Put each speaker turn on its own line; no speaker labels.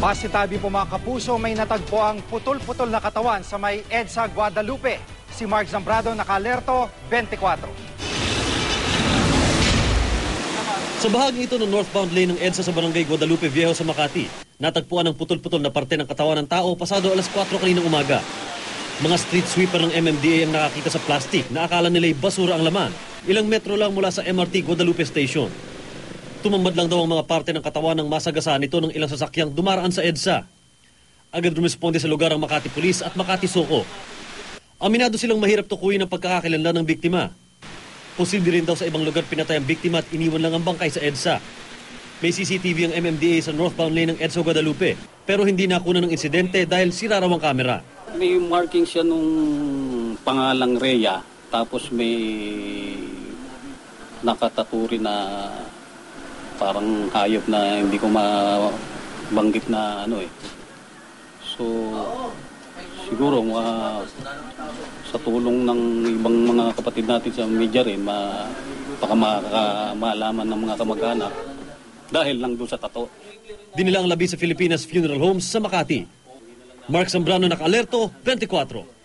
Masitabi po mga kapuso, may natagpo ang putol-putol na katawan sa may EDSA Guadalupe. Si Mark Zambrado naka-alerto, 24.
Sa bahagi ito ng northbound lane ng EDSA sa Barangay Guadalupe Viejo sa Makati, natagpuan ang putol-putol na parte ng katawan ng tao pasado alas 4 kaninang umaga. Mga street sweeper ng MMDA ang nakakita sa plastic na akala nila'y basura ang laman. Ilang metro lang mula sa MRT Guadalupe Station. Tumambad lang daw ang mga parte ng katawan ng masagasaan nito ng ilang sasakyang dumaraan sa EDSA. Agad rumisponde sa lugar ang Makati Police at Makati Soko. Aminado silang mahirap tukuyin ang pagkakakilanlan ng biktima. Posible rin daw sa ibang lugar pinatay ang biktima at iniwan lang ang bangkay sa EDSA. May CCTV ang MMDA sa northbound lane ng EDSA Guadalupe, pero hindi nakunan ng insidente dahil sira raw ang kamera.
May marking siya nung pangalang Rhea, tapos may nakataturi na parang hayop na hindi ko mabanggit na ano eh. So, siguro sa tulong ng ibang mga kapatid natin sa media rin, baka malaman ng mga kamag-anak dahil lang doon sa tato.
Dinila ang labi sa Filipinas Funeral Homes sa Makati. Mark Zambrano naka-alerto, 24.